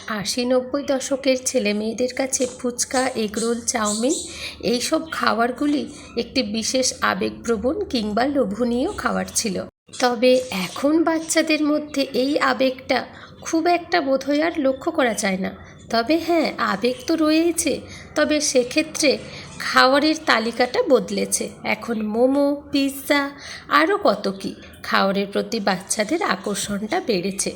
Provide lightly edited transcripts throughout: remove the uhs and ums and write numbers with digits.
৮০-৯০ দশকের ছেলেমেয়েদের কাছে ফুচকা, এগরোল, চাউমিন এইসব খাবারগুলি একটি বিশেষ আবেগপ্রবণ কিংবা লোভনীয় খাবার ছিল। তবে এখন বাচ্চাদের মধ্যে এই আবেগটা খুব একটা বোধহয় আর লক্ষ্য করা যায় না। তবে হ্যাঁ, আবেগ তো রয়েছে, তবে সেক্ষেত্রে খাবারের তালিকাটা বদলেছে। এখন মোমো, পিৎজা আরও কত কী খাবারের প্রতি বাচ্চাদের আকর্ষণটা বেড়েছে।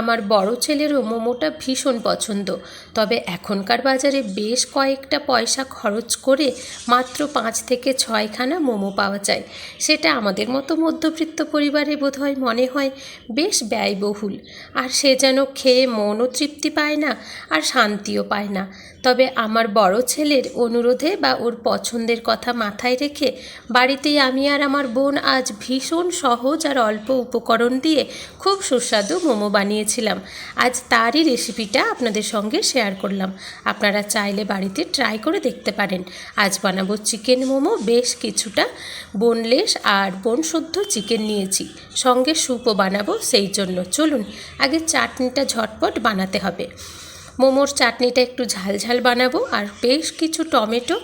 আমার বড় ছেলেরও মোমোটা ভীষণ পছন্দ। তবে এখনকার বাজারে বেশ কয়েকটা পয়সা খরচ করে মাত্র 5 থেকে 6খানা মোমো পাওয়া যায়। সেটা আমাদের মতো মধ্যবিত্ত পরিবারে বোধহয় মনে হয় বেশ ব্যয়বহুল, আর সে যেন খেয়ে মনও তৃপ্তি পায় না আর শান্তিও পায় না। তবে আমার বড় ছেলের অনুরোধে বা ওর পছন্দের কথা মাথায় রেখে বাড়িতেই আমি আর আমার বোন আজ ভীষণ সহজ আর অল্প উপকরণ দিয়ে খুব সুস্বাদু মোমো বানিয়েছিলাম। আজ তারই রেসিপিটা আপনাদের সঙ্গে শেয়ার করলাম। আপনারা চাইলে বাড়িতে ট্রাই করে দেখতে পারেন। আজ বানাবো চিকেন মোমো। বেশ কিছুটা বোনলেস আর বোনসুদ্ধ চিকেন নিয়েছি, সঙ্গে স্যুপও বানাবো। সেই জন্য চলুন আগে চাটনিটা ঝটপট বানাতে হবে। মোমোর চাটনিটা একটু ঝালঝাল বানাবো, আর বেশ কিছু টমেটো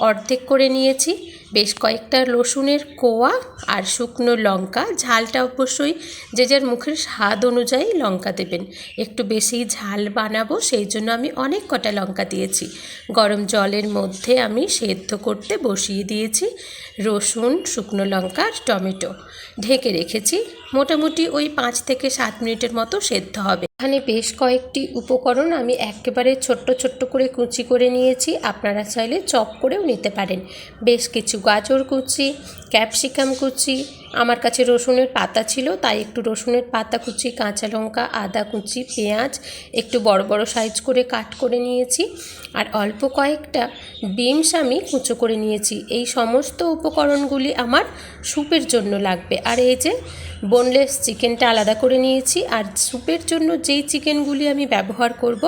অর্ধেক করে নিয়েছি, বেশ কয়েকটা রসুনের কোয়া আর শুকনো লঙ্কা। ঝালটা অবশ্যই যে যার মুখের স্বাদ অনুযায়ী লঙ্কা দেবেন। একটু বেশি ঝাল বানাবো, সেই জন্য আমি অনেক কটা লঙ্কা দিয়েছি। গরম জলের মধ্যে আমি সেদ্ধ করতে বসিয়ে দিয়েছি রসুন, শুকনো লঙ্কা আর টমেটো। ঢেকে রেখেছি, মোটামুটি ওই 5 থেকে 7 মিনিটের মতো সেদ্ধ হবে। এখানে বেশ কয়েকটি উপকরণ আমি একেবারে ছোট্ট ছোট্ট করে কুচি করে নিয়েছি। আপনারা চাইলে চপ করেও নিতে পারেন। বেশ কিছু গাজর কুচি, ক্যাপসিকাম কুচি, আমার কাছে রসুনের পাতা ছিল তাই একটু রসুনের পাতা কুচি, কাঁচা লঙ্কা, আদা কুচি, পেঁয়াজ একটু বড় বড় সাইজ করে কাট করে নিয়েছি, আর অল্প কয়েকটা বিনস আমি কুচো করে নিয়েছি। এই সমস্ত উপকরণগুলি আমার স্যুপের জন্য লাগবে। আর এই যে বোনলেস চিকেনটা আলাদা করে নিয়েছি, আর স্যুপের জন্য যেই চিকেনগুলি আমি ব্যবহার করব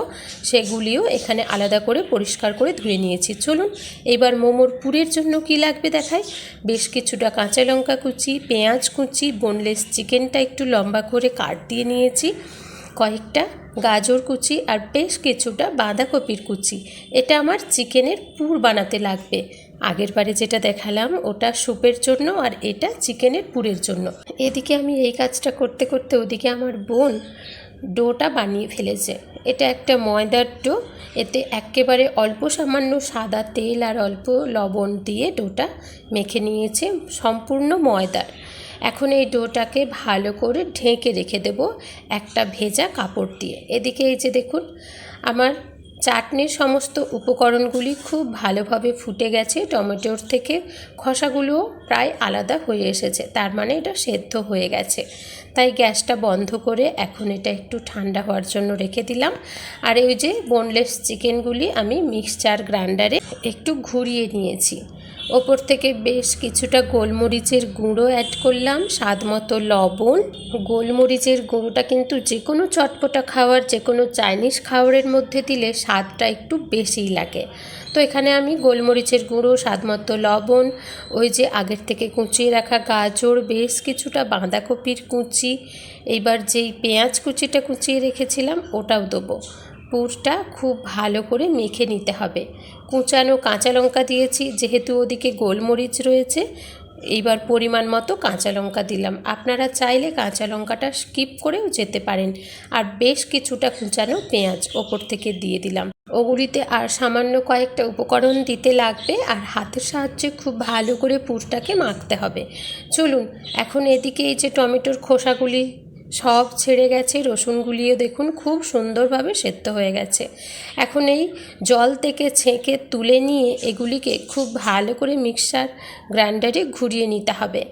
সেগুলিও এখানে আলাদা করে পরিষ্কার করে ধুয়ে নিয়েছি। চলুন এবার মোমোর পুরের জন্য কি লাগবে দেখাই। বেশ কিছুটা কাঁচা লঙ্কা কুচি, পেঁয়াজ কুচি, বোনলেস চিকেনটা একটু লম্বা করে কাট দিয়ে নিয়েছি, কয়েকটা গাজর কুচি আর বেশ কিছুটা বাঁধাকপির কুচি। এটা আমার চিকেনের পুর বানাতে লাগবে। আগের বারে যেটা দেখালাম ওটা স্যুপের জন্য, আর এটা চিকেনের পুরের জন্য। এদিকে আমি এই কাজটা করতে করতে ওদিকে আমার বোন ডোটা বানিয়ে ফেলেছে। এটা একটা ময়দার ডো। এতে একেবারে অল্প সামান্য সাদা তেল আর অল্প লবণ দিয়ে ডোটা মেখে নিয়েছে, সম্পূর্ণ ময়দার। এখন এই ডোটাকে ভালো করে ঢেকে রেখে দেব একটা ভেজা কাপড় দিয়ে। এদিকে এই যে দেখুন আমার চাটনির সমস্ত উপকরণগুলি খুব ভালোভাবে ফুটে গেছে। টমেটোর থেকে খোসাগুলোও প্রায় আলাদা হয়ে এসেছে, তার মানে এটা সেদ্ধ হয়ে গেছে। তাই গ্যাসটা বন্ধ করে এখন এটা একটু ঠান্ডা হওয়ার জন্য রেখে দিলাম। আর এই যে বোনলেস চিকেনগুলি আমি মিক্সচার গ্রাইন্ডারে একটু ঘুরিয়ে নিয়েছি। ওপর থেকে বেশ কিছুটা গোলমরিচের গুঁড়ো অ্যাড করলাম, স্বাদ মতো লবণ। গোলমরিচের গুঁড়োটা কিন্তু যে কোনো চটপটা খাবার, যে কোনো চাইনিজ খাবারের মধ্যে দিলে স্বাদটা একটু বেশিই লাগে। তো এখানে আমি গোলমরিচের গুঁড়ো, স্বাদ মতো লবণ, ওই যে আগের থেকে কুচিয়ে রাখা গাজর, বেশ কিছুটা বাঁধাকপির কুচি, এইবার যেই পেঁয়াজ কুচিটা কুচিয়ে রেখেছিলাম ওটাও দেবো। পুরটা খুব ভালো করে মেখে নিতে হবে। কুচানো কাঁচা লঙ্কা দিয়েছি, যেহেতু ওদিকে গোলমরিচ রয়েছে। এইবার পরিমাণ মতো কাঁচা লঙ্কা দিলাম। আপনারা চাইলে কাঁচা লঙ্কাটা স্কিপ করেও যেতে পারেন। আর বেশ কিছুটা কুচানো পেঁয়াজ ওপর থেকে দিয়ে দিলাম। ওগুলিতে আর সামান্য কয়েকটা উপকরণ দিতে লাগবে, আর হাতের সাহায্যে খুব ভালো করে পুরটাকে মাখতে হবে। চলুন এখন এদিকে এই যে টমেটোর খোসাগুলি সব ছেড়ে গেছে, রসুনগুলিও দেখুন খুব সুন্দরভাবে সেদ্ধ হয়ে গেছে। এখন এই জল থেকে ছেঁকে তুলে নিয়ে এগুলিকে খুব ভালো করে মিক্সার গ্রাইন্ডারে ঘুরিয়ে নিতে হবে।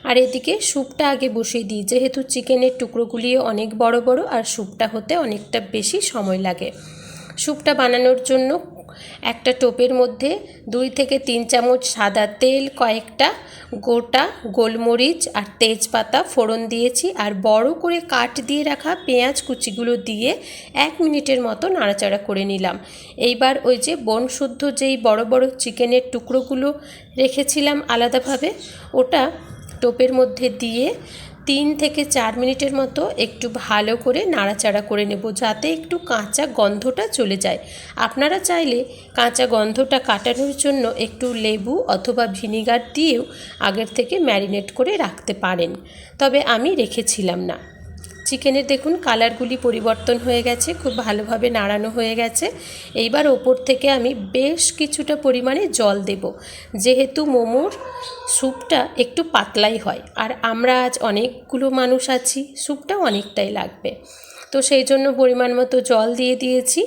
আর এদিকে স্যুপটা আগে বসিয়ে দিই, যেহেতু চিকেনের টুকরোগুলিও অনেক বড় বড়, আর স্যুপটা হতে অনেকটা বেশি সময় লাগে। স্যুপটা বানানোর জন্য একটা টোপের মধ্যে 2 থেকে 3 চামচ সাদা তেল, কয়েকটা গোটা গোলমরিচ আর তেজপাতা ফোড়ন দিয়েছি, আর বড় করে কাট দিয়ে রাখা পেঁয়াজ কুচিগুলো দিয়ে 1 মিনিটের মতো নাড়াচাড়া করে নিলাম। এইবার ওই যে বোনসুদ্ধ যেই বড় বড় চিকেনের টুকরোগুলো রেখেছিলাম আলাদাভাবে, ওটা টোপের মধ্যে দিয়ে 3 থেকে 4 মিনিটের মতো একটু ভালো করে নাড়াচাড়া করে নেব, যাতে একটু কাঁচা গন্ধটা চলে যায়। আপনারা চাইলে কাঁচা গন্ধটা কাটানোর জন্য একটু লেবু অথবা ভিনিগার দিয়েও আগের থেকে ম্যারিনেট করে রাখতে পারেন, তবে আমি রেখেছিলাম না। চিকেনের দেখুন কালারগুলি পরিবর্তন হয়ে গেছে, খুব ভালোভাবে নাড়ানো হয়ে গেছে। এইবার ওপর থেকে আমি বেশ কিছুটা পরিমাণে জল দেব, যেহেতু মোমোর স্যুপটা একটু পাতলাই হয়, আর আমরা আজ অনেকগুলো মানুষ আছি, স্যুপটা অনেকটাই লাগবে, তো সেই জন্য পরিমাণ মতো জল দিয়ে দিয়েছি।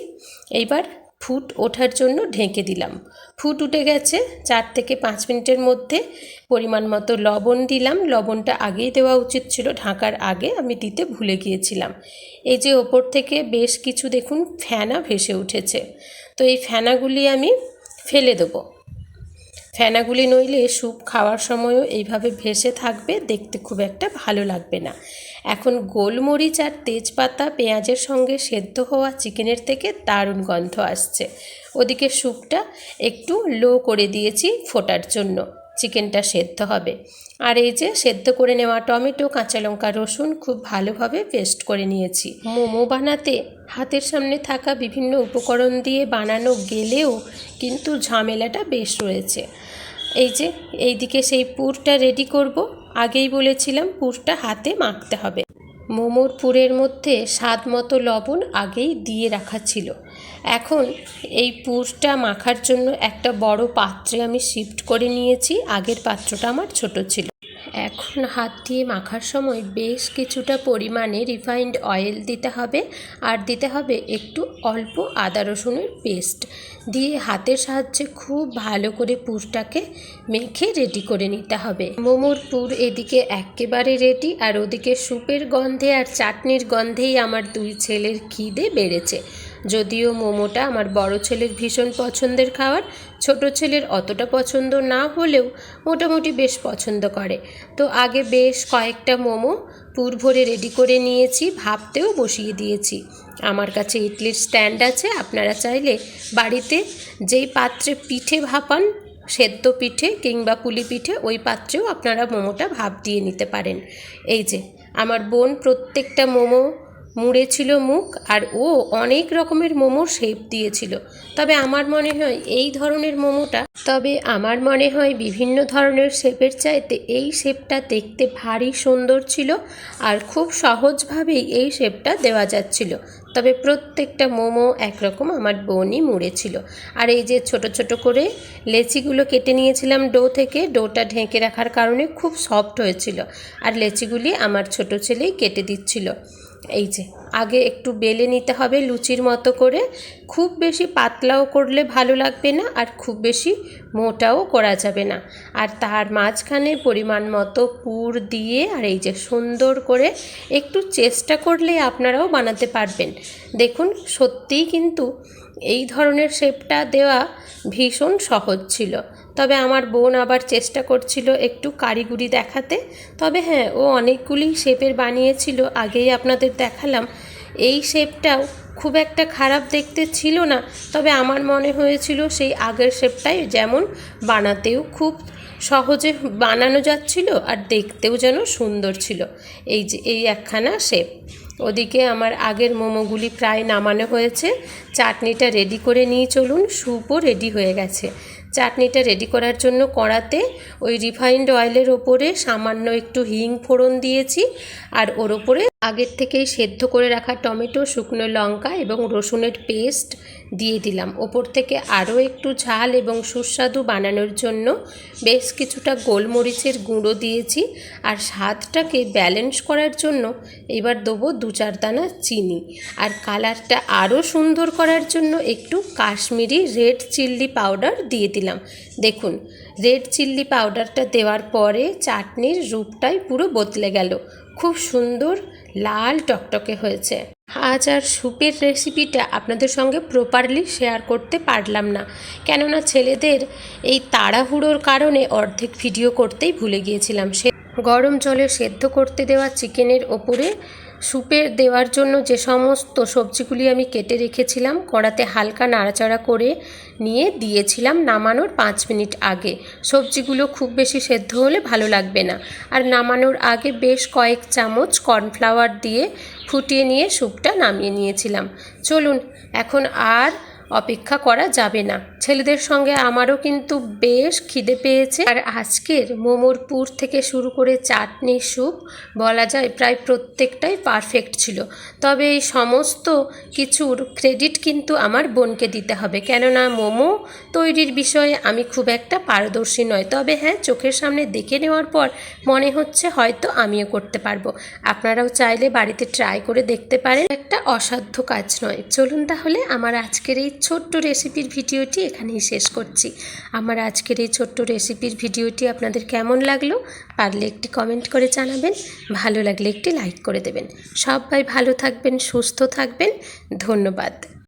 এইবার ফুট ওঠার জন্য ঢেকে দিলাম। ফুট উঠে গেছে, 4 থেকে 5 মিনিটের মধ্যে পরিমাণ মতো লবণ দিলাম। লবণটা আগেই দেওয়া উচিত ছিল, ঢাকার আগে আমি দিতে ভুলে গিয়েছিলাম। এই যে ওপর থেকে বেশ কিছু দেখুন ফেনা ভেসে উঠেছে, তো এই ফেনাগুলি আমি ফেলে দেবো। ফেনাগুলি নইলে স্যুপ খাওয়ার সময়ও এইভাবে ভেসে থাকবে, দেখতে খুব একটা ভালো লাগবে না। এখন গোলমরিচ আর তেজপাতা পেঁয়াজের সঙ্গে সেদ্ধ হওয়া চিকেনের থেকে দারুণ গন্ধ আসছে। ওদিকে স্যুপটা একটু লো করে দিয়েছি ফোটার জন্য, চিকেনটা সেদ্ধ হবে। আর এই যে সেদ্ধ করে নেওয়া টমেটো, কাঁচা লঙ্কা, রসুন খুব ভালোভাবে পেস্ট করে নিয়েছি। মোমো বানাতে হাতের সামনে থাকা বিভিন্ন উপকরণ দিয়ে বানানো গেলেও কিন্তু ঝামেলাটা বেশ রয়েছে। এই যে এইদিকে সেই পুরটা রেডি করব, আগেই বলেছিলাম পুরটা হাতে মাখতে হবে। মোমোর পুরের মধ্যে স্বাদ মতো লবণ আগেই দিয়ে রাখা ছিল। এখন এই পুরটা মাখার জন্য একটা বড় পাত্রে আমি শিফট করে নিয়েছি, আগের পাত্রটা আমার ছোট ছিল। এখন হাত দিয়ে মাখার সময় বেশ কিছুটা পরিমাণে রিফাইন্ড অয়েল দিতে হবে, আর দিতে হবে একটু অল্প আদা রসুনের পেস্ট দিয়ে হাতের সাহায্যে খুব ভালো করে পুরটাকে মেখে রেডি করে নিতে হবে। মোমোর পুর এদিকে একেবারে রেডি, আর ওদিকে স্যুপের গন্ধে আর চাটনির গন্ধেই আমার 2 ছেলের খিদে বেড়েছে। যদিও মোমোটা আমার বড় ছেলের ভীষণ পছন্দের খাবার, ছোট ছেলের অতটা পছন্দ না হলেও মোটামুটি বেশ পছন্দ করে। তো আগে বেশ কয়েকটা মোমো পুর ভরে রেডি করে নিয়েছি, ভাপতেও বসিয়ে দিয়েছি। আমার কাছে ইডলির স্ট্যান্ড আছে, আপনারা চাইলে বাড়িতে যেই পাত্রে পিঠে ভাপান, সেদ্ধ পিঠে কিংবা পুলি পিঠে, ওই পাত্রেও আপনারা মোমোটা ভাপ দিয়ে নিতে পারেন। এই যে আমার বোন প্রত্যেকটা মোমো মুড়েছিল মুখ, আর ও অনেক রকমের মোমোর শেপ দিয়েছিল। তবে আমার মনে হয় বিভিন্ন ধরনের শেপের চাইতে এই শেপটা দেখতে ভারী সুন্দর ছিল, আর খুব সহজভাবেই এই শেপটা দেওয়া যাচ্ছিল। তবে প্রত্যেকটা মোমো একরকম আমার বোনই মুড়েছিল। আর এই যে ছোট ছোট করে লেচিগুলো কেটে নিয়েছিলাম ডো থেকে, ডোটা ঢেকে রাখার কারণে খুব সফট হয়েছিল, আর লেচিগুলি আমার ছোট ছেলেই কেটে দিচ্ছিল। এই যে আগে একটু বেলে নিতে হবে লুচির মতো করে, খুব বেশি পাতলাও করলে ভালো লাগবে না, আর খুব বেশি মোটাও করা যাবে না। আর তার মাঝখানে পরিমাণ মতো পুর দিয়ে, আর এই যে সুন্দর করে একটু চেষ্টা করলে আপনারাও বানাতে পারবেন। দেখুন সত্যিই কিন্তু এই ধরনের শেপটা দেওয়া ভীষণ সহজ ছিল। তবে আমার বোন আবার চেষ্টা করছিল একটু কারিগরি দেখাতে। তবে হ্যাঁ, ও অনেকগুলি শেপের বানিয়েছিল, আগেই আপনাদের দেখালাম। এই শেপটাও খুব একটা খারাপ দেখতে ছিল না, তবে আমার মনে হয়েছিল সেই আগের শেপটাই যেমন বানাতেও খুব সহজে বানানো যাচ্ছিল, আর দেখতেও যেন সুন্দর ছিল। এই যে এই একখানা শেপ। ওদিকে আমার আগের মোমোগুলি প্রায় নামানো হয়েছে, চাটনিটা রেডি করে নিয়ে চলুন। স্যুপও রেডি হয়ে গেছে। চাটনিটা রেডি করার জন্য কড়াতে ওই রিফাইন্ড অয়েলের ওপরে সামান্য একটু হিং ফোড়ন দিয়েছি, আর ওর ওপরে আগের থেকেই সেদ্ধ করে রাখা টমেটো, শুকনো লঙ্কা এবং রসুনের পেস্ট দিয়ে দিলাম। ওপর থেকে আরও একটু ঝাল এবং সুস্বাদু বানানোর জন্য বেশ কিছুটা গোলমরিচের গুঁড়ো দিয়েছি, আর স্বাদটাকে ব্যালেন্স করার জন্য এবার দেবো 2-4 দানা চিনি, আর কালারটা আরও সুন্দর করার জন্য একটু কাশ্মীরি রেড চিল্লি পাউডার দিয়ে দিলাম। দেখুন রেড চিল্লি পাউডারটা দেওয়ার পরে চাটনির রূপটাই পুরো বদলে গেল, খুব সুন্দর লাল টকটকে হয়েছে। আজ আর স্যুপের রেসিপিটা আপনাদের সঙ্গে প্রপারলি শেয়ার করতে পারলাম না, কেননা ছেলেদের এই তাড়াহুড়োর কারণে অর্ধেক ভিডিও করতেই ভুলে গিয়েছিলাম। সে গরম জলে সেদ্ধ করতে দেওয়া চিকেনের ওপরে স্যুপে দেওয়ার জন্য যে সমস্ত সবজিগুলি আমি কেটে রেখেছিলাম কড়াতে হালকা নাড়াচাড়া করে নিয়ে দিয়েছিলাম নামানোর 5 মিনিট আগে। সবজিগুলো খুব বেশি সেদ্ধ হলে ভালো লাগবে না। আর নামানোর আগে বেশ কয়েক চামচ কর্নফ্লাওয়ার দিয়ে ফুটিয়ে নিয়ে স্যুপটা নামিয়ে নিয়েছিলাম। চলুন, এখন আর অপেক্ষা করা যাবে না। ছেলেদের সঙ্গে আমারও কিন্তু বেশ খিদে পেয়েছে। আর আজকের মোমোর পুর থেকে শুরু করে চাটনি, স্যুপ বলা যায় প্রায় প্রত্যেকটাই পারফেক্ট ছিল। তবে এই সমস্ত কিছুর ক্রেডিট কিন্তু আমার বোনকে দিতে হবে, কেননা মোমো তৈরির বিষয়ে আমি খুব একটা পারদর্শী নয়। তবে হ্যাঁ, চোখের সামনে দেখে নেওয়ার পর মনে হচ্ছে হয়তো আমিও করতে পারবো। আপনারাও চাইলে বাড়িতে ট্রাই করে দেখতে পারেন, একটা অসাধ্য কাজ নয়। চলুন তাহলে আমার আজকের এই ছোট্ট রেসিপির ভিডিওটি এখানেই শেষ করছি। আমার আজকের এই ছোট্ট রেসিপির ভিডিওটি আপনাদের কেমন লাগলো পারলে একটি কমেন্ট করে জানাবেন, ভালো লাগলে একটি লাইক করে দেবেন। সবাই ভালো থাকবেন, সুস্থ থাকবেন। ধন্যবাদ।